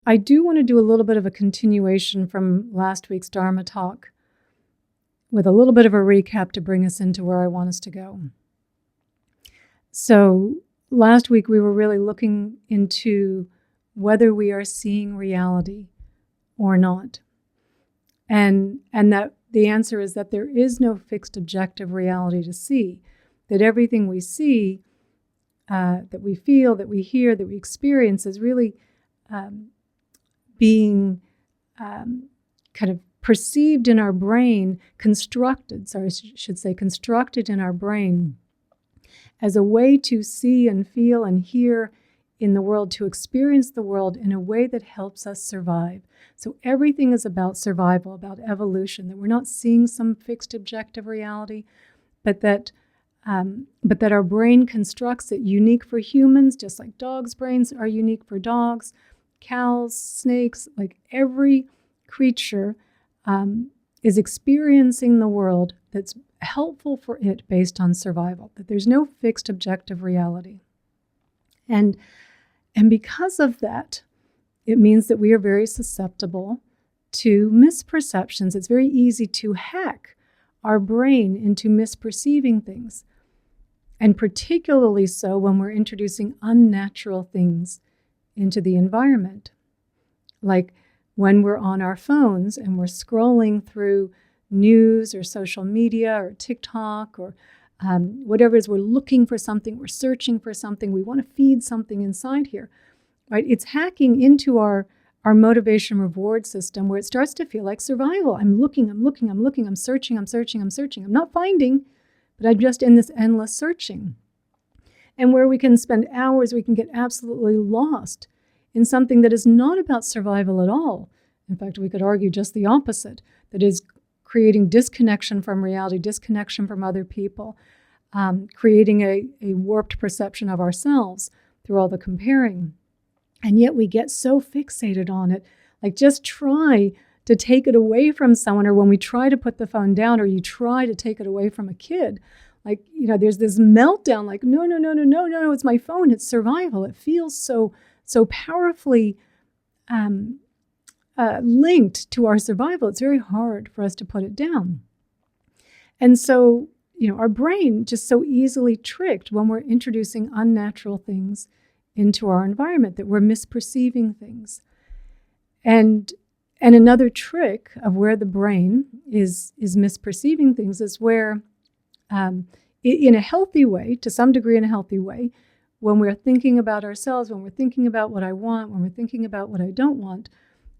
I do want to do a little bit of a continuation from last week's Dharma talk with a little bit of a recap to bring us into where I want us to go. So last week we were really looking into whether we are seeing reality or not. And that the answer is that there is no fixed objective reality to see, that everything we see, that we feel, that we hear, that we experience is really being kind of perceived in our brain, constructed in our brain as a way to see and feel and hear in the world, to experience the world in a way that helps us survive. So everything is about survival, about evolution, that we're not seeing some fixed objective reality, but that our brain constructs it unique for humans, just like dogs' brains are unique for dogs, cows, snakes, like every creature is experiencing the world that's helpful for it based on survival, that there's no fixed objective reality. And because of that, it means that we are very susceptible to misperceptions. It's very easy to hack our brain into misperceiving things, and particularly so when we're introducing unnatural things into the environment. Like when we're on our phones and we're scrolling through news or social media or TikTok or whatever it is, we're looking for something, we're searching for something, we want to feed something inside here, right? It's hacking into our motivation reward system where it starts to feel like survival. I'm looking, I'm searching. I'm not finding, but I'm just in this endless searching. And where we can spend hours, we can get absolutely lost in something that is not about survival at all. In fact, we could argue just the opposite, that is creating disconnection from reality, disconnection from other people, creating a warped perception of ourselves through all the comparing. And yet we get so fixated on it. Like, just try to take it away from someone, or when we try to put the phone down, or you try to take it away from a kid, like, there's this meltdown, like, no, it's my phone, it's survival. It feels so powerfully linked to our survival. It's very hard for us to put it down. And so, our brain just so easily tricked when we're introducing unnatural things into our environment, that we're misperceiving things. And another trick of where the brain is misperceiving things is where, in a healthy way, to some degree in a healthy way, when we're thinking about ourselves, when we're thinking about what I want, when we're thinking about what I don't want,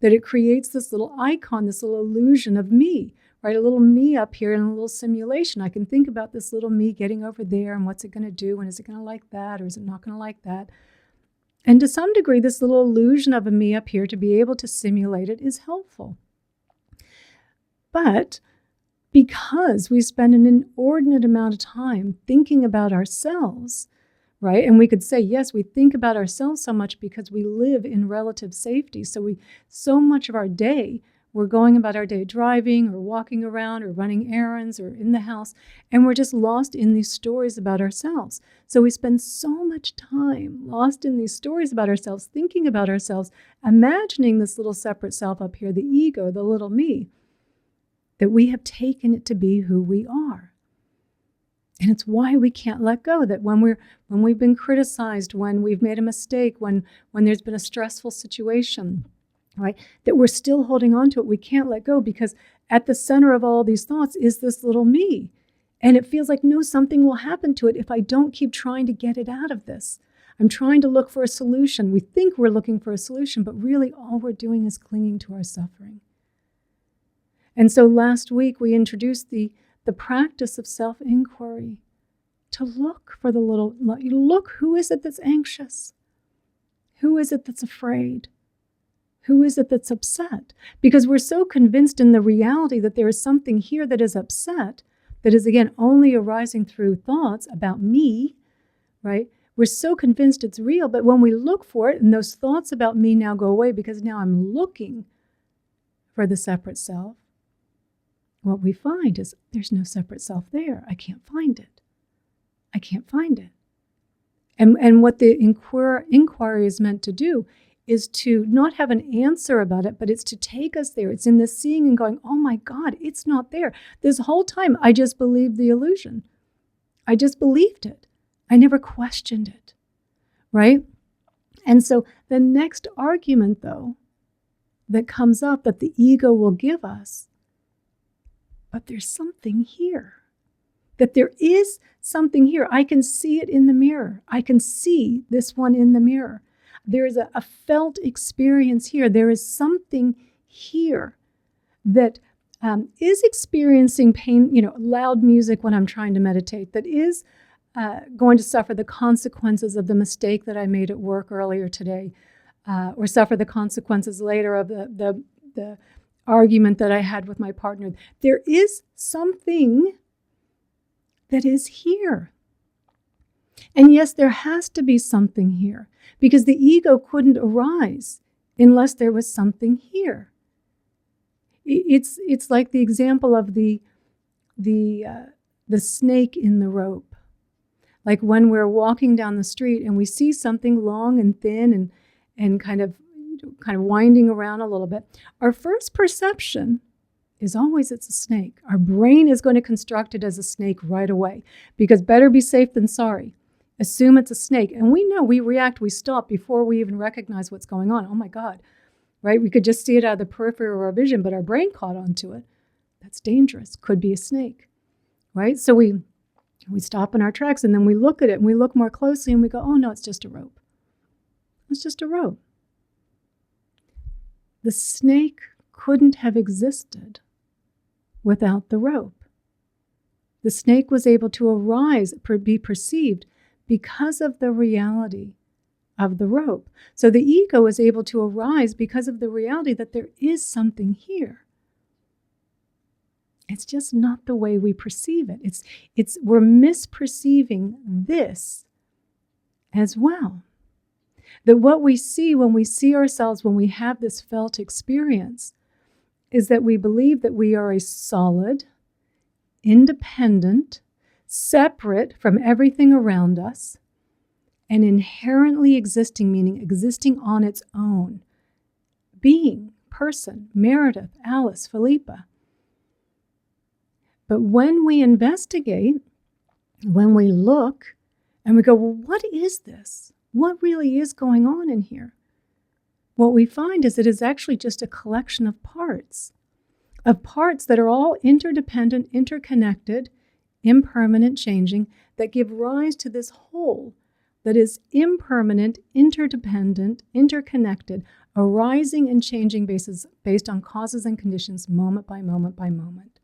that it creates this little icon, this little illusion of me, right? A little me up here in a little simulation. I can think about this little me getting over there, and what's it going to do, and is it going to like that, or is it not going to like that? And to some degree, this little illusion of a me up here, to be able to simulate it, is helpful. But because we spend an inordinate amount of time thinking about ourselves, right? And we could say, yes, we think about ourselves so much because we live in relative safety. So much of our day, we're going about our day driving or walking around or running errands or in the house, and we're just lost in these stories about ourselves. So we spend so much time lost in these stories about ourselves, thinking about ourselves, imagining this little separate self up here, the ego, the little me, that we have taken it to be who we are. And it's why we can't let go, that when we've been criticized, when we've made a mistake, when there's been a stressful situation, right, that we're still holding on to it. We can't let go because at the center of all these thoughts is this little me. And it feels like, no, something will happen to it if I don't keep trying to get it out of this. I'm trying to look for a solution. We think we're looking for a solution, but really all we're doing is clinging to our suffering. And so last week we introduced the practice of self-inquiry, to look for the little, look, who is it that's anxious? Who is it that's afraid? Who is it that's upset? Because we're so convinced in the reality that there is something here that is upset, that is, again, only arising through thoughts about me, right? We're so convinced it's real, but when we look for it, and those thoughts about me now go away because now I'm looking for the separate self, what we find is there's no separate self there. I can't find it. And what the inquiry is meant to do is to not have an answer about it, but it's to take us there. It's in the seeing and going, oh my God, it's not there. This whole time, I just believed the illusion. I just believed it. I never questioned it, right? And so the next argument, though, that comes up that the ego will give us, but there's something here. That there is something here. I can see it in the mirror. I can see this one in the mirror. There is a felt experience here. There is something here that is experiencing pain, loud music when I'm trying to meditate, that is going to suffer the consequences of the mistake that I made at work earlier today, or suffer the consequences later of the argument that I had with my partner. There is something that is here. And yes, there has to be something here, because the ego couldn't arise unless there was something here. It's like the example of the snake in the rope. Like when we're walking down the street and we see something long and thin and kind of winding around a little bit, our first perception is always it's a snake. Our brain is going to construct it as a snake right away, because better be safe than sorry. Assume it's a snake. And we know, we react, we stop before we even recognize what's going on. Oh my God, right? We could just see it out of the periphery of our vision, but our brain caught onto it. That's dangerous. Could be a snake, right? So we stop in our tracks, and then we look at it and we look more closely and we go, oh no, it's just a rope. It's just a rope. The snake couldn't have existed without the rope. The snake was able to arise, be perceived, because of the reality of the rope. So the ego is able to arise because of the reality that there is something here. It's just not the way we perceive it. We're misperceiving this as well. That what we see when we see ourselves, when we have this felt experience, is that we believe that we are a solid, independent, separate from everything around us, and inherently existing, meaning existing on its own, being, person, Meredith, Alice, Philippa. But when we investigate, when we look, and we go, well, what is this? What really is going on in here? What we find is it is actually just a collection of parts that are all interdependent, interconnected, impermanent, changing, that give rise to this whole that is impermanent, interdependent, interconnected, arising and changing based on causes and conditions, moment by moment by moment.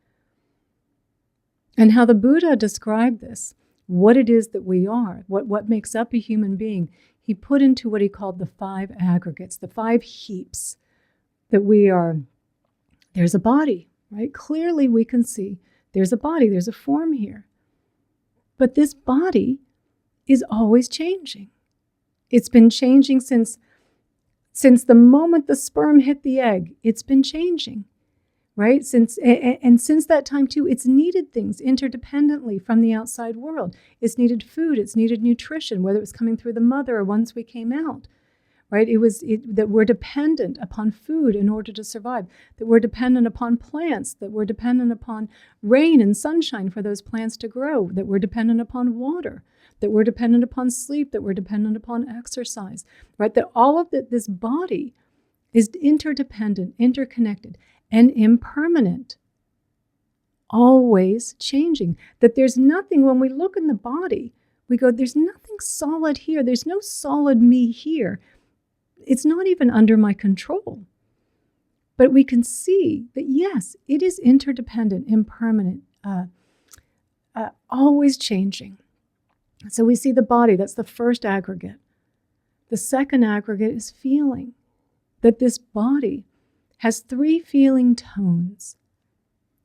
And how the Buddha described this, what it is that we are, what makes up a human being, he put into what he called the 5 aggregates, the 5 heaps that we are. There's a body, right? Clearly we can see there's a body, there's a form here. But this body is always changing. It's been changing since the moment the sperm hit the egg. It's been changing, right? Since that time too, it's needed things interdependently from the outside world. It's needed food, it's needed nutrition, whether it was coming through the mother or once we came out, right? That we're dependent upon food in order to survive, that we're dependent upon plants, that we're dependent upon rain and sunshine for those plants to grow, that we're dependent upon water, that we're dependent upon sleep, that we're dependent upon exercise, right? That all of this body is interdependent, interconnected, and impermanent, always changing. That there's nothing, when we look in the body, we go, there's nothing solid here. There's no solid me here. It's not even under my control. But we can see that, yes, it is interdependent, impermanent, always changing. So we see the body, that's the first aggregate. The second aggregate is feeling, that this body has 3 feeling tones,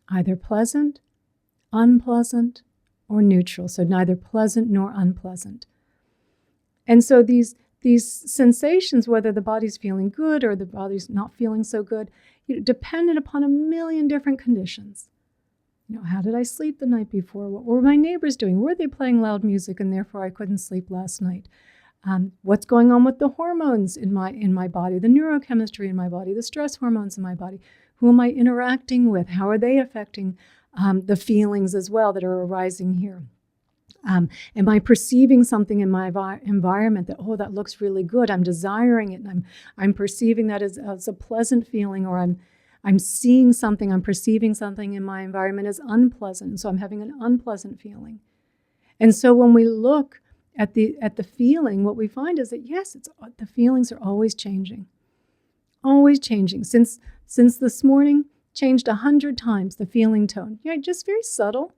either pleasant, unpleasant, or neutral. So neither pleasant nor unpleasant. And so these sensations, whether the body's feeling good or the body's not feeling so good, dependent upon a million different conditions. How did I sleep the night before? What were my neighbors doing? Were they playing loud music and therefore I couldn't sleep last night? What's going on with the hormones in my body, the neurochemistry in my body, the stress hormones in my body? Who am I interacting with? How are they affecting the feelings as well that are arising here? Am I perceiving something in my environment that, oh, that looks really good? I'm desiring it, and I'm perceiving that as a pleasant feeling, or I'm seeing something, I'm perceiving something in my environment as unpleasant, and so I'm having an unpleasant feeling. And so when we look at the feeling, what we find is that yes, the feelings are always changing, always changing. Since this morning, changed 100 times the feeling tone. Yeah, just very subtle,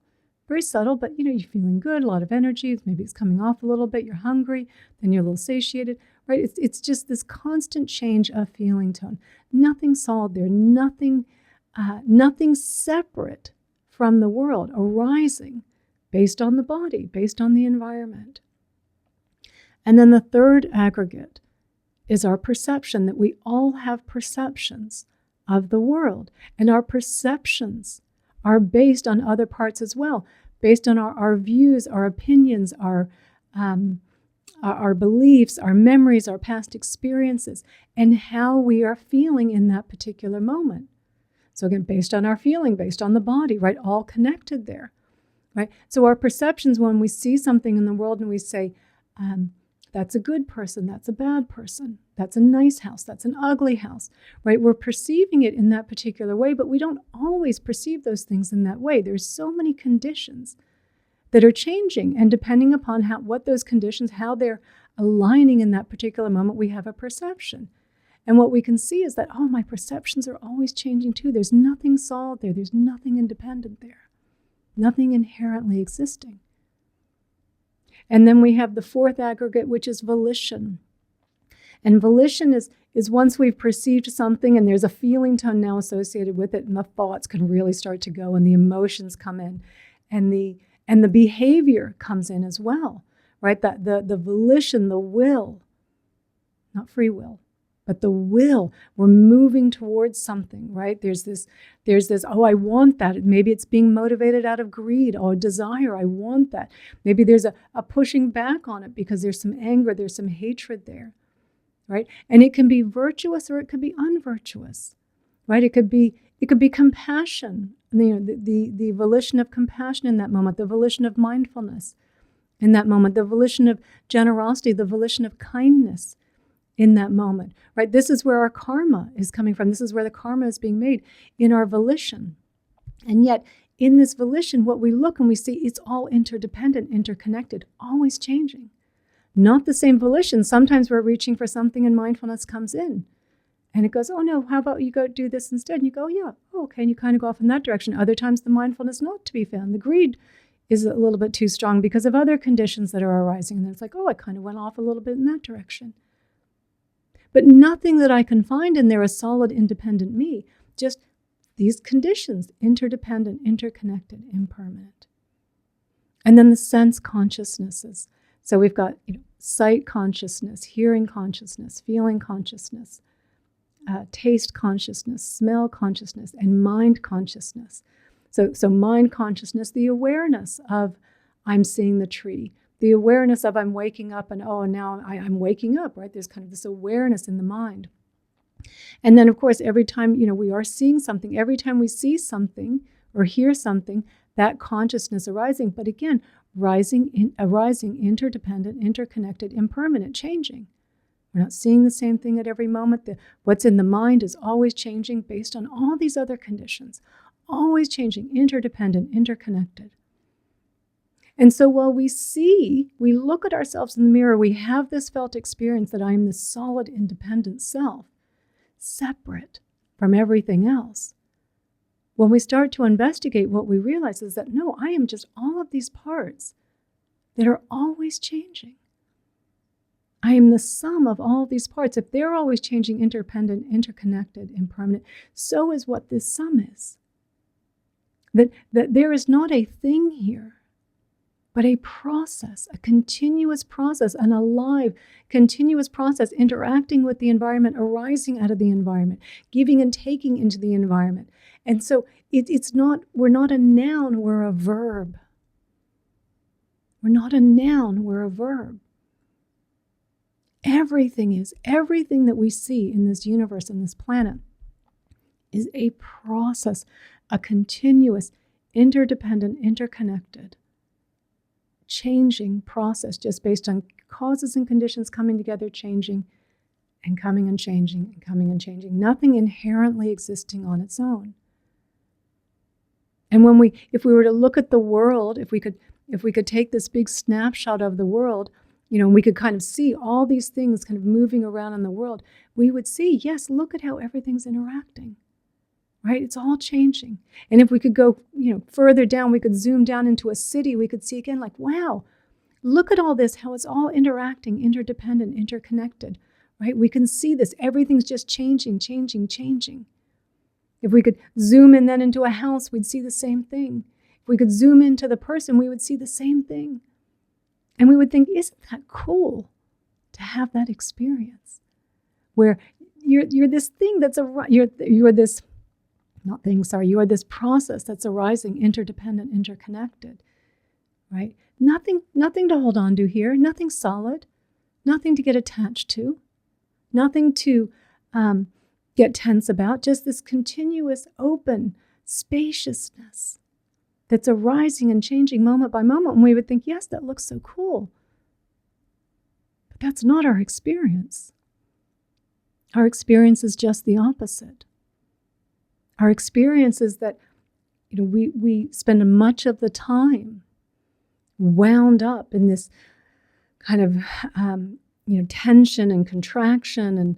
but you're feeling good, a lot of energy. Maybe it's coming off a little bit. You're hungry, then you're a little satiated, right? It's just this constant change of feeling tone. Nothing solid there. Nothing separate from the world arising based on the body, based on the environment. And then the third aggregate is our perception, that we all have perceptions of the world. And our perceptions are based on other parts as well, based on our views, our opinions, our beliefs, our memories, our past experiences, and how we are feeling in that particular moment. So again, based on our feeling, based on the body, right? All connected there, right? So our perceptions, when we see something in the world and we say, that's a good person, that's a bad person, that's a nice house, that's an ugly house, right? We're perceiving it in that particular way, but we don't always perceive those things in that way. There's so many conditions that are changing, and depending upon what those conditions, how they're aligning in that particular moment, we have a perception. And what we can see is that, oh, my perceptions are always changing too. There's nothing solid there. There's nothing independent there. Nothing inherently existing. And then we have the fourth aggregate, which is volition. And volition is once we've perceived something and there's a feeling tone now associated with it, and the thoughts can really start to go, and the emotions come in, and the behavior comes in as well, right? That the volition, the will, not free will, but the will, we're moving towards something, right? There's this, oh, I want that. Maybe it's being motivated out of greed or desire. I want that. Maybe there's a pushing back on it because there's some anger, there's some hatred there, right? And it can be virtuous or it could be unvirtuous, right? It could be compassion, the volition of compassion in that moment, the volition of mindfulness in that moment, the volition of generosity, the volition of kindness in that moment, right? This is where our karma is coming from. This is where the karma is being made, in our volition. And yet, in this volition, what we look and we see, it's all interdependent, interconnected, always changing. Not the same volition. Sometimes we're reaching for something and mindfulness comes in. And it goes, oh no, how about you go do this instead? And you go, yeah, okay, and you kind of go off in that direction. Other times the mindfulness not to be found. The greed is a little bit too strong because of other conditions that are arising. And then it's like, oh, I kind of went off a little bit in that direction. But nothing that I can find in there is solid, independent me. Just these conditions, interdependent, interconnected, impermanent. And then the sense consciousnesses. So we've got sight consciousness, hearing consciousness, feeling consciousness, taste consciousness, smell consciousness, and mind consciousness. So mind consciousness, the awareness of I'm seeing the tree, the awareness of I'm waking up and now I'm waking up, right? There's kind of this awareness in the mind. And then, of course, every time, we are seeing something, every time we see something or hear something, that consciousness arising, but again, arising, interdependent, interconnected, impermanent, changing. We're not seeing the same thing at every moment. What's in the mind is always changing based on all these other conditions, always changing, interdependent, interconnected. And so while we look at ourselves in the mirror, we have this felt experience that I am this solid, independent self, separate from everything else. When we start to investigate, what we realize is that, no, I am just all of these parts that are always changing. I am the sum of all of these parts. If they're always changing, interdependent, interconnected, impermanent, so is what this sum is. That there is not a thing here, but a process, a continuous process, an alive, continuous process, interacting with the environment, arising out of the environment, giving and taking into the environment. And so we're not a noun, we're a verb. We're not a noun, we're a verb. Everything that we see in this universe, in this planet, is a process, a continuous, interdependent, interconnected, changing process just based on causes and conditions coming together, changing and coming and changing and coming and changing. Nothing inherently existing on its own. And if we were to look at the world, if we could take this big snapshot of the world, and we could kind of see all these things kind of moving around in the world, we would see, yes, look at how everything's interacting. Right? It's all changing. And if we could go, further down, we could zoom down into a city, we could see again, like, wow, look at all this, how it's all interacting, interdependent, interconnected, right? We can see this. Everything's just changing, changing, changing. If we could zoom in then into a house, we'd see the same thing. If we could zoom into the person, we would see the same thing. And we would think, isn't that cool to have that experience? Where you're this thing that's you're this you are this process that's arising, interdependent, interconnected, right? Nothing to hold on to here, nothing solid, nothing to get attached to, nothing to get tense about, just this continuous open spaciousness that's arising and changing moment by moment. And we would think, yes, that looks so cool. But that's not our experience. Our experience is just the opposite. Our experience is that we spend much of the time wound up in this kind of tension and contraction and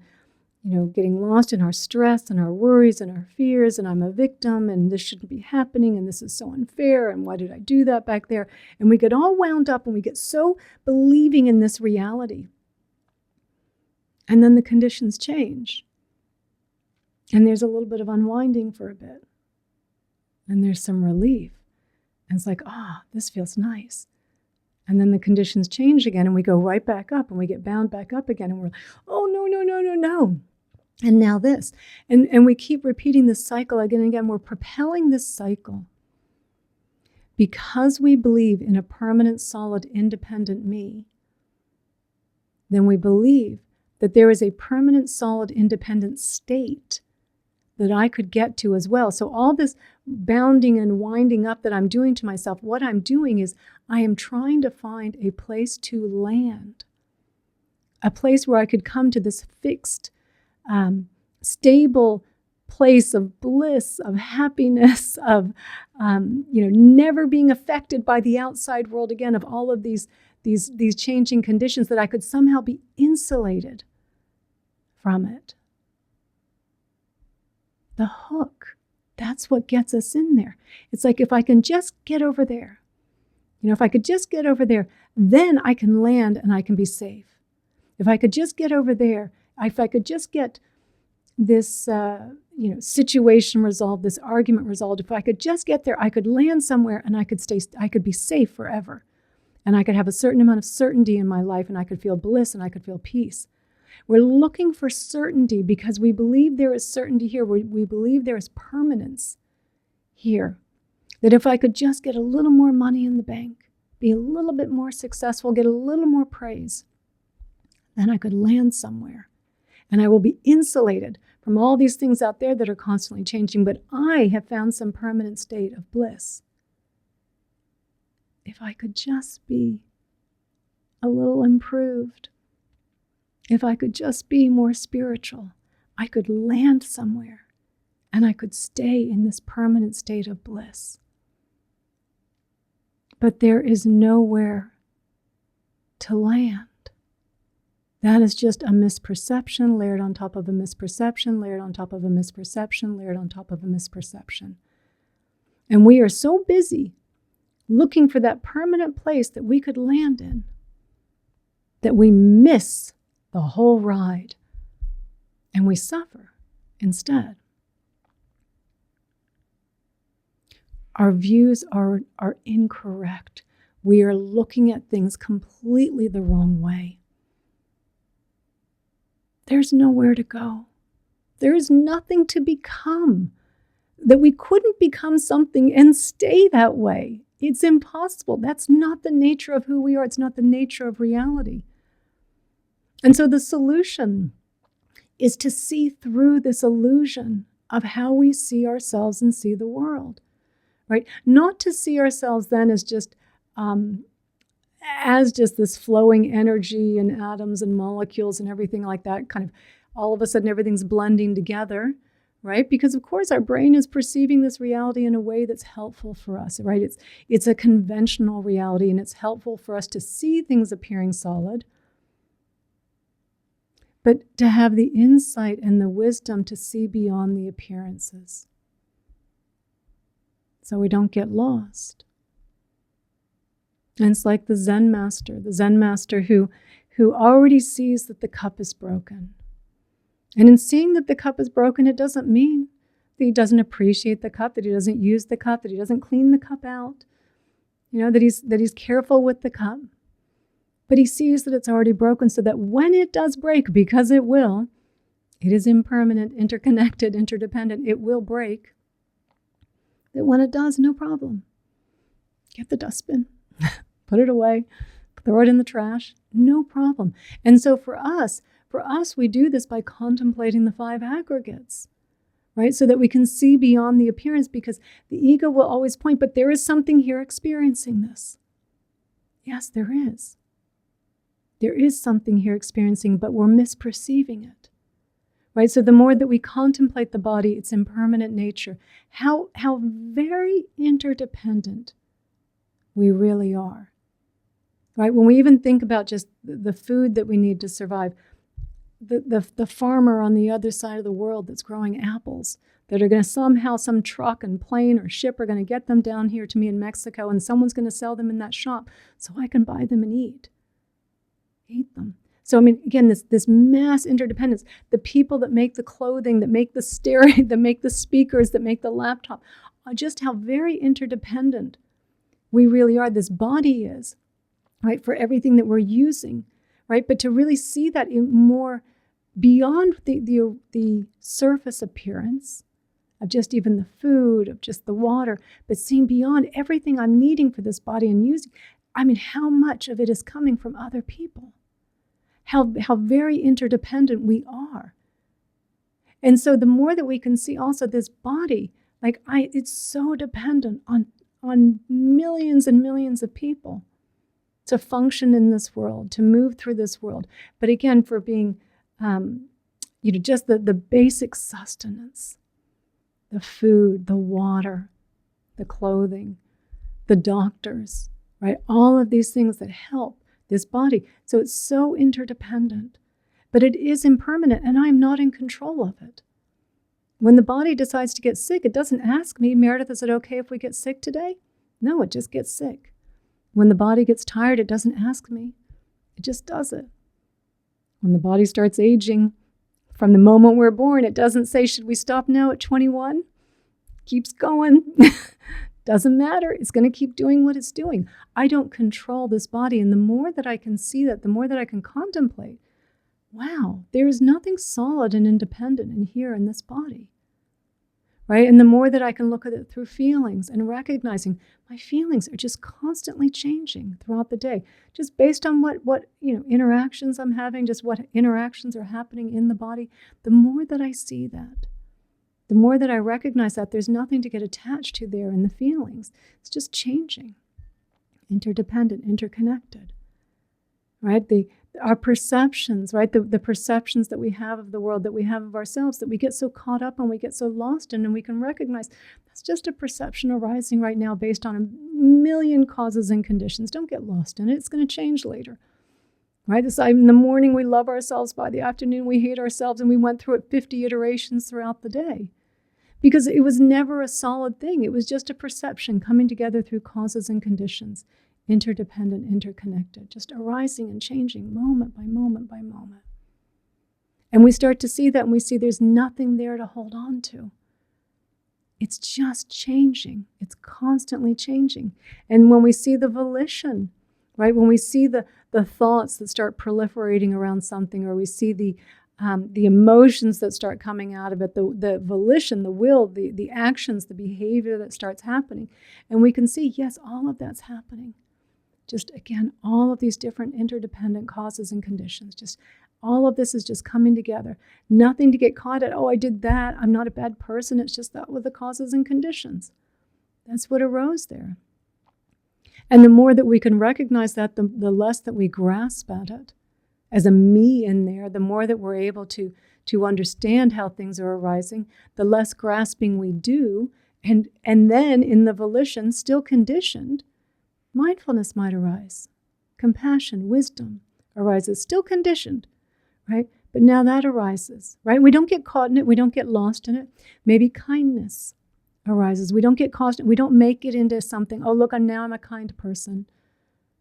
getting lost in our stress and our worries and our fears, and I'm a victim and this shouldn't be happening and this is so unfair and why did I do that back there? And we get all wound up and we get so believing in this reality. And then the conditions change. And there's a little bit of unwinding for a bit. And there's some relief. And it's like, this feels nice. And then the conditions change again and we go right back up and we get bound back up again. And we're like, oh, no. And now this. And we keep repeating this cycle again and again. We're propelling this cycle because we believe in a permanent, solid, independent me. Then we believe that there is a permanent, solid, independent state that I could get to as well. So all this bounding and winding up that I'm doing to myself, what I'm doing is I am trying to find a place to land, a place where I could come to this fixed, stable place of bliss, of happiness, of never being affected by the outside world again, of all of these changing conditions, that I could somehow be insulated from it. The hook, that's what gets us in there. It's like, if I can just get over there, if I could just get over there, then I can land and I can be safe. If I could just get over there, if I could just get this situation resolved, this argument resolved, if I could just get there, I could land somewhere and I could be safe forever. And I could have a certain amount of certainty in my life and I could feel bliss and I could feel peace. We're looking for certainty because we believe there is certainty here. We believe there is permanence here. That if I could just get a little more money in the bank, be a little bit more successful, get a little more praise, then I could land somewhere. And I will be insulated from all these things out there that are constantly changing. But I have found some permanent state of bliss. If I could just be a little improved, if I could just be more spiritual, I could land somewhere and I could stay in this permanent state of bliss. But there is nowhere to land. That is just a misperception layered on top of a misperception, layered on top of a misperception, layered on top of a misperception. And we are so busy looking for that permanent place that we could land in that we miss the whole ride, and we suffer instead. Our views are incorrect. We are looking at things completely the wrong way. There's nowhere to go. There is nothing to become. That we couldn't become something and stay that way. It's impossible. That's not the nature of who we are. It's not the nature of reality. And so the solution is to see through this illusion of how we see ourselves and see the world, right? Not to see ourselves then as just this flowing energy and atoms and molecules and everything like that, kind of all of a sudden everything's blending together, right? Because of course our brain is perceiving this reality in a way that's helpful for us, right? It's a conventional reality, and it's helpful for us to see things appearing solid, but to have the insight and the wisdom to see beyond the appearances, so we don't get lost. And it's like the Zen master who already sees that the cup is broken. And in seeing that the cup is broken, it doesn't mean that he doesn't appreciate the cup, that he doesn't use the cup, that he doesn't clean the cup out, that he's careful with the cup. But he sees that it's already broken, so that when it does break, because it will, it is impermanent, interconnected, interdependent, it will break. That when it does, no problem. Get the dustbin, put it away, throw it in the trash, no problem. And so for us, we do this by contemplating the 5 aggregates, right? So that we can see beyond the appearance, because the ego will always point, but there is something here experiencing this. Yes, there is. There is something here experiencing, but we're misperceiving it, right? So the more that we contemplate the body, its impermanent nature, how very interdependent we really are, right? When we even think about just the food that we need to survive, the farmer on the other side of the world that's growing apples that are going to somehow, some truck and plane or ship are going to get them down here to me in Mexico, and someone's going to sell them in that shop so I can buy them and eat them. So, I mean, again, this mass interdependence, the people that make the clothing, that make the stereo, that make the speakers, that make the laptop, just how very interdependent we really are. This body is, right, for everything that we're using, right? But to really see that in more beyond the surface appearance of just even the food, of just the water, but seeing beyond everything I'm needing for this body and using. I mean, how much of it is coming from other people? How very interdependent we are. And so the more that we can see also this body, it's so dependent on millions and millions of people to function in this world, to move through this world. But again, for being, just the basic sustenance, the food, the water, the clothing, the doctors, right? All of these things that help this body. So it's so interdependent, but it is impermanent, and I'm not in control of it. When the body decides to get sick, it doesn't ask me, Meredith, is it okay if we get sick today? No, it just gets sick. When the body gets tired, it doesn't ask me. It just does it. When the body starts aging, from the moment we're born, it doesn't say, should we stop now at 21? Keeps going. Doesn't matter. It's going to keep doing what it's doing. I don't control this body. And the more that I can see that, the more that I can contemplate, wow, there is nothing solid and independent in here in this body, right? And the more that I can look at it through feelings and recognizing my feelings are just constantly changing throughout the day, just based on what interactions I'm having, just what interactions are happening in the body. The more that I see that, the more that I recognize that there's nothing to get attached to there in the feelings. It's just changing, interdependent, interconnected, right? Our perceptions, right? The perceptions that we have of the world, that we have of ourselves, that we get so caught up and we get so lost in, and we can recognize that's just a perception arising right now based on a million causes and conditions. Don't get lost in it. It's going to change later, right? In the morning, we love ourselves. By the afternoon, we hate ourselves, and we went through it 50 iterations throughout the day. Because it was never a solid thing. It was just a perception coming together through causes and conditions, interdependent, interconnected, just arising and changing moment by moment by moment. And we start to see that, and we see there's nothing there to hold on to. It's just changing. It's constantly changing. And when we see the volition, right, when we see the thoughts that start proliferating around something, or we see the emotions that start coming out of it, the volition, the will, the actions, the behavior that starts happening. And we can see, yes, all of that's happening. Just, again, all of these different interdependent causes and conditions, just All of this is just coming together. Nothing to get caught at, oh, I did that. I'm not a bad person. It's just that with the causes and conditions. That's what arose there. And the more that we can recognize that, the less that we grasp at it as a me in there, the more that we're able to understand how things are arising, the less grasping we do. And then in the volition, still conditioned, mindfulness might arise. Compassion, wisdom arises, still conditioned, right? But now that arises, right? We don't get caught in it. We don't get lost in it. Maybe kindness arises. We don't get caught in it. We don't make it into something. Oh, look, now I'm a kind person.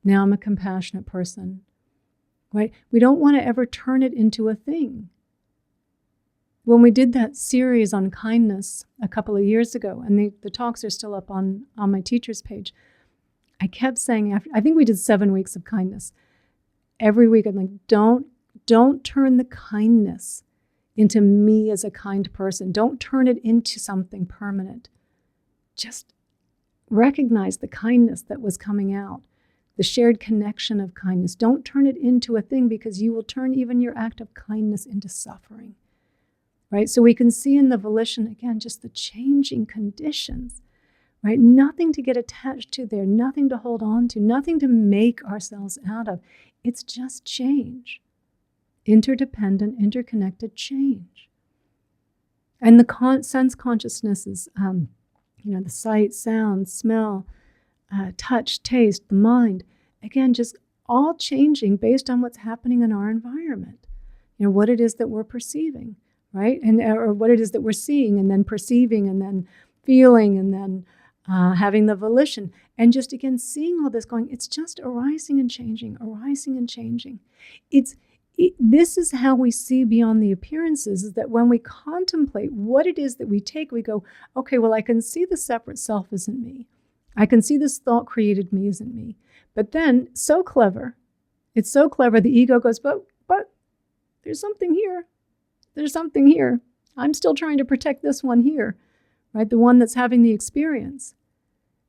Now I'm a compassionate person, right? We don't want to ever turn it into a thing. When we did that series on kindness a couple of years ago, and the talks are still up on my teacher's page, I kept saying, I think we did 7 weeks of kindness. Every week I'm like, don't turn the kindness into me as a kind person. Don't turn it into something permanent. Just recognize the kindness that was coming out, the shared connection of kindness. Don't turn it into a thing, because you will turn even your act of kindness into suffering. Right? So we can see in the volition, again, just the changing conditions, right? Nothing to get attached to there, nothing to hold on to, nothing to make ourselves out of. It's just change. Interdependent, interconnected change. And the sense consciousnesses, the sight, sound, smell, touch, taste, the mind, again, just all changing based on what's happening in our environment. What it is that we're perceiving. Right? Or what it is that we're seeing, and then perceiving, and then feeling, and then having the volition. And just, again, seeing all this going, it's just arising and changing, arising and changing. This is how we see beyond the appearances, is that when we contemplate what it is that we take, we go, okay, well, I can see the separate self isn't me. I can see this thought created me isn't me. But then, it's so clever, the ego goes, but there's something here. There's something here. I'm still trying to protect this one here, right? The one that's having the experience.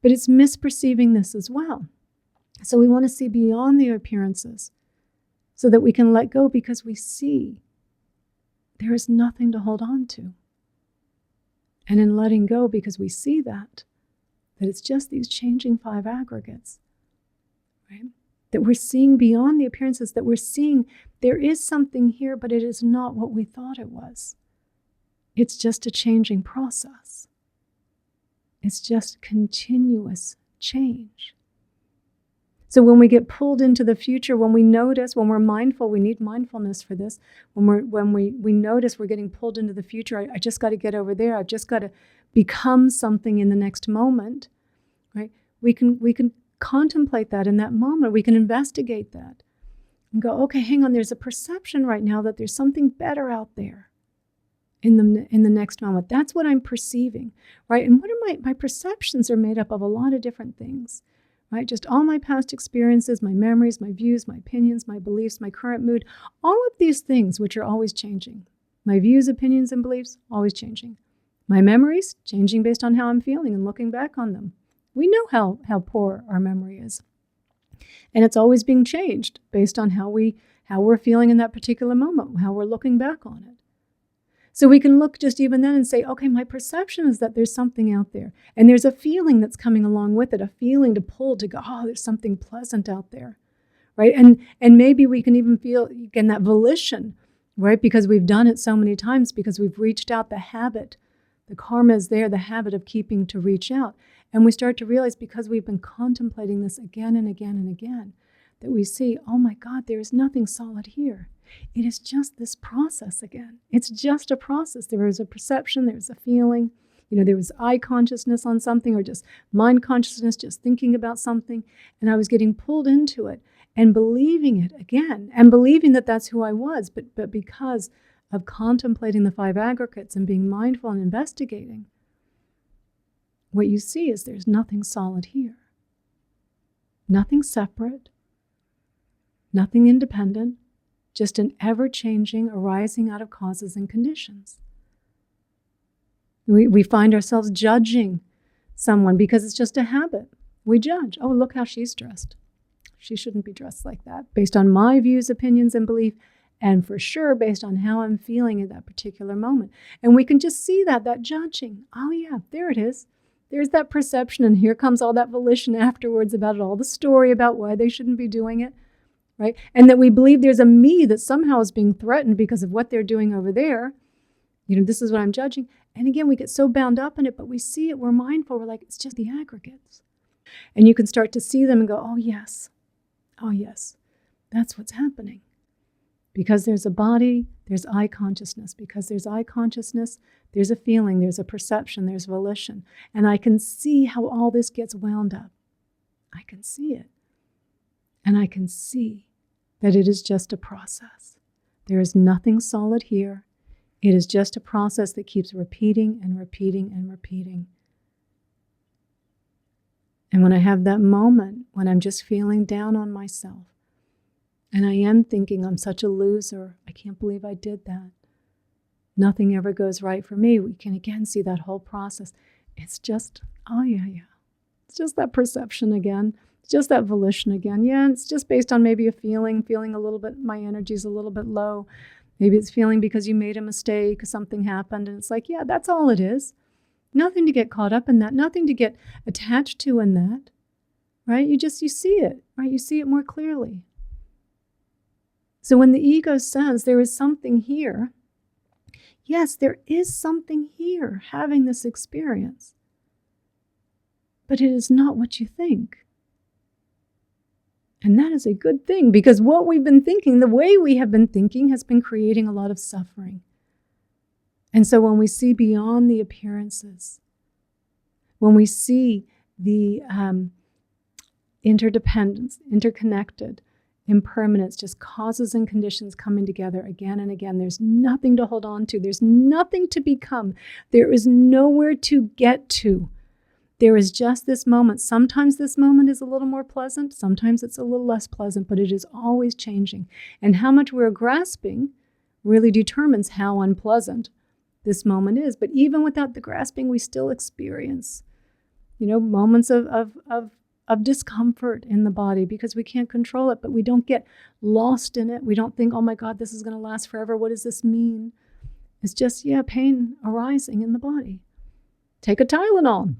But it's misperceiving this as well. So we want to see beyond the appearances so that we can let go, because we see there is nothing to hold on to. And in letting go, because we see that it's just these changing 5 aggregates, right? That we're seeing beyond the appearances, that we're seeing there is something here, but it is not what we thought it was. It's just a changing process. It's just continuous change. So when we get pulled into the future, when we notice, when we're mindful, we need mindfulness for this. When we notice we're getting pulled into the future, I just got to get over there. I've just got to become something in the next moment, right? We can contemplate that in that moment. We can investigate that and go, okay, hang on, there's a perception right now that there's something better out there in the next moment. That's what I'm perceiving, right? And what are my perceptions are made up of a lot of different things, right? Just all my past experiences, my memories, my views, my opinions, my beliefs, my current mood, all of these things which are always changing. My views, opinions, and beliefs, always changing. My memories, changing based on how I'm feeling and looking back on them. We know how poor our memory is. And it's always being changed based on how we're feeling in that particular moment, how we're looking back on it. So we can look just even then and say, okay, my perception is that there's something out there. And there's a feeling that's coming along with it, a feeling to pull, to go, oh, there's something pleasant out there, right? And maybe we can even feel, again, that volition, right? Because we've done it so many times, because we've reached out, the habit, the karma is there, the habit of keeping to reach out. And we start to realize, because we've been contemplating this again and again and again, that we see, oh my God, there is nothing solid here. It is just this process again. It's just a process. There is a perception, there's a feeling, there was eye consciousness on something, or just mind consciousness, just thinking about something. And I was getting pulled into it and believing it again, and believing that that's who I was. But because of contemplating the 5 aggregates and being mindful and investigating, what you see is there's nothing solid here. Nothing separate, nothing independent, just an ever-changing arising out of causes and conditions. We find ourselves judging someone because it's just a habit. We judge. Oh, look how she's dressed. She shouldn't be dressed like that, based on my views, opinions, and belief. And for sure, based on how I'm feeling at that particular moment. And we can just see that judging. Oh yeah, there it is. There's that perception, and here comes all that volition afterwards about it, all the story about why they shouldn't be doing it, right? And that we believe there's a me that somehow is being threatened because of what they're doing over there. This is what I'm judging. And again, we get so bound up in it, but we see it, we're mindful, we're like, it's just the aggregates. And you can start to see them and go, oh yes, that's what's happening. Because there's a body, there's I consciousness. Because there's I consciousness, there's a feeling, there's a perception, there's volition. And I can see how all this gets wound up. I can see it. And I can see that it is just a process. There is nothing solid here. It is just a process that keeps repeating and repeating and repeating. And when I have that moment, when I'm just feeling down on myself, and I am thinking I'm such a loser, I can't believe I did that. Nothing ever goes right for me. We can again see that whole process. It's just, oh yeah. It's just that perception again. It's just that volition again. Yeah, it's just based on maybe a feeling a little bit, my energy's a little bit low. Maybe it's feeling because you made a mistake, something happened, and it's like, yeah, that's all it is. Nothing to get caught up in that, nothing to get attached to in that, right? You see it, right? You see it more clearly. So when the ego says there is something here, yes, there is something here having this experience, but it is not what you think. And that is a good thing, because what we've been thinking, the way we have been thinking, has been creating a lot of suffering. And so when we see beyond the appearances, when we see the interdependence, interconnected, impermanence, just causes and conditions coming together again and again. There's nothing to hold on to. There's nothing to become. There is nowhere to get to. There is just this moment. Sometimes this moment is a little more pleasant. Sometimes it's a little less pleasant, but it is always changing. And how much we're grasping really determines how unpleasant this moment is. But even without the grasping, we still experience, moments of discomfort in the body because we can't control it, but we don't get lost in it. We don't think, oh my God, this is going to last forever. What does this mean? It's just, pain arising in the body. Take a Tylenol.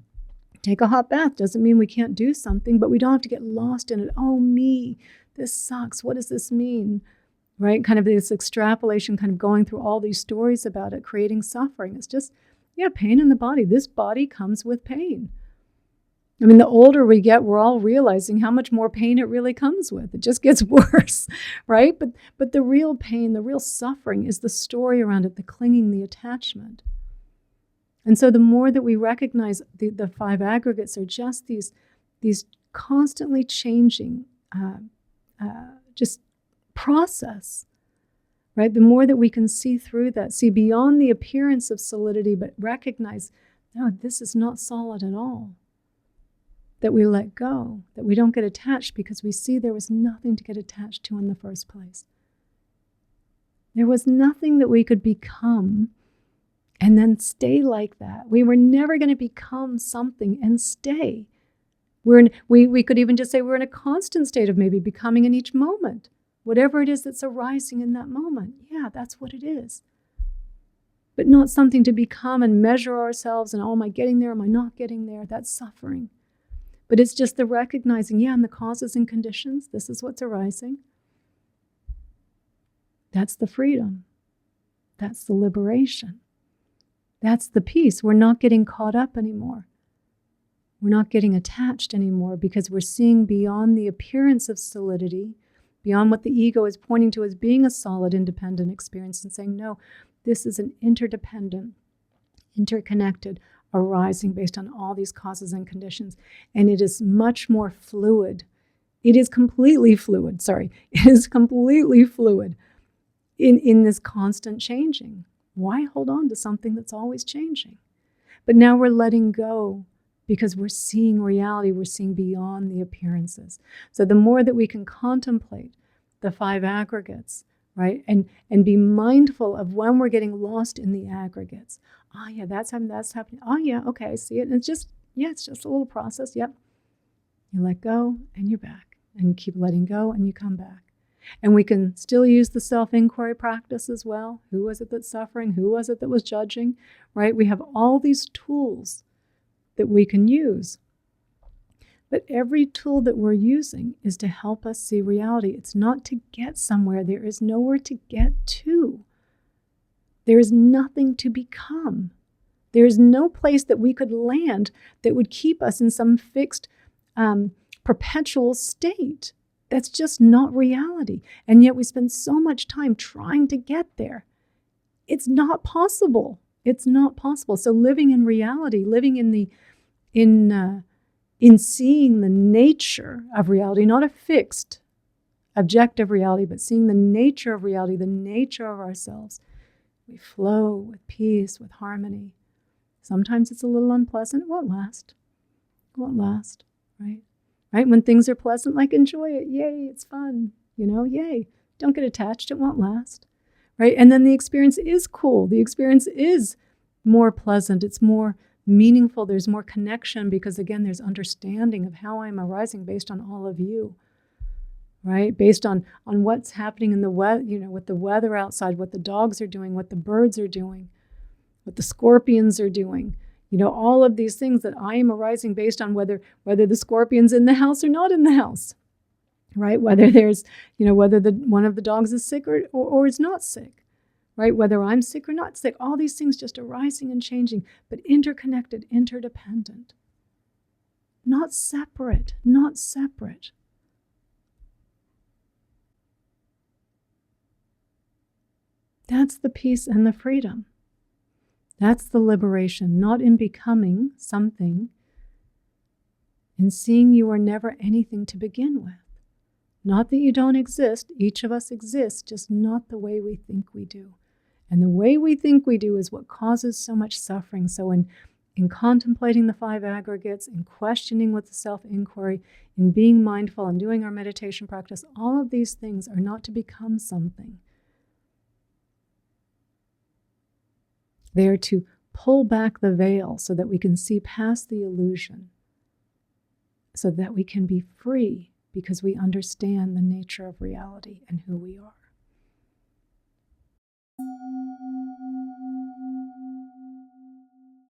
Take a hot bath. Doesn't mean we can't do something, but we don't have to get lost in it. Oh, me, this sucks. What does this mean? Right? Kind of this extrapolation, kind of going through all these stories about it, creating suffering. It's just, pain in the body. This body comes with pain. I mean, the older we get, we're all realizing how much more pain it really comes with. It just gets worse, right? But the real pain, the real suffering is the story around it, the clinging, the attachment. And so the more that we recognize the five aggregates are just these constantly changing just process, right? The more that we can see through that, see beyond the appearance of solidity, but recognize, no, this is not solid at all. That we let go, that we don't get attached because we see there was nothing to get attached to in the first place. There was nothing that we could become and then stay like that. We were never going to become something and stay. We could even just say we're in a constant state of maybe becoming in each moment. Whatever it is that's arising in that moment, that's what it is. But not something to become and measure ourselves and, oh, am I getting there? Am I not getting there? That's suffering. But it's just the recognizing, and the causes and conditions, this is what's arising. That's the freedom. That's the liberation. That's the peace. We're not getting caught up anymore. We're not getting attached anymore because we're seeing beyond the appearance of solidity, beyond what the ego is pointing to as being a solid, independent experience, and saying, no, this is an interdependent, interconnected, arising based on all these causes and conditions. And it is much more fluid. It is completely fluid, It is completely fluid in this constant changing. Why hold on to something that's always changing? But now we're letting go because we're seeing reality. We're seeing beyond the appearances. So the more that we can contemplate the five aggregates, right? And be mindful of when we're getting lost in the aggregates. Oh yeah, that's happening. Oh yeah, okay, I see it. And it's just a little process. Yep. You let go and you're back. And you keep letting go and you come back. And we can still use the self-inquiry practice as well. Who was it that's suffering? Who was it that was judging? Right? We have all these tools that we can use. But every tool that we're using is to help us see reality. It's not to get somewhere. There is nowhere to get to. There is nothing to become. There is no place that we could land that would keep us in some fixed, perpetual state. That's just not reality. And yet we spend so much time trying to get there. It's not possible. It's not possible. So living in reality, living in seeing the nature of reality, not a fixed, objective reality, but seeing the nature of reality, the nature of ourselves. We flow with peace, with harmony. Sometimes it's a little unpleasant. It won't last. It won't last, right? Right? When things are pleasant, like enjoy it. Yay, it's fun. Yay. Don't get attached. It won't last, right? And then the experience is cool. The experience is more pleasant. It's more meaningful. There's more connection because, again, there's understanding of how I'm arising based on all of you, right? Based on what's happening in the weather, with the weather outside, what the dogs are doing, what the birds are doing, what the scorpions are doing. All of these things that I am arising based on whether the scorpion's in the house or not in the house, right? Whether there's, whether one of the dogs is sick or is not sick, right? Whether I'm sick or not sick, all these things just arising and changing, but interconnected, interdependent, not separate, not separate. That's the peace and the freedom. That's the liberation, not in becoming something, in seeing you are never anything to begin with. Not that you don't exist, each of us exists, just not the way we think we do. And the way we think we do is what causes so much suffering. So in contemplating the 5 aggregates, in questioning with the self-inquiry, in being mindful and doing our meditation practice, all of these things are not to become something. They are to pull back the veil so that we can see past the illusion, so that we can be free because we understand the nature of reality and who we are.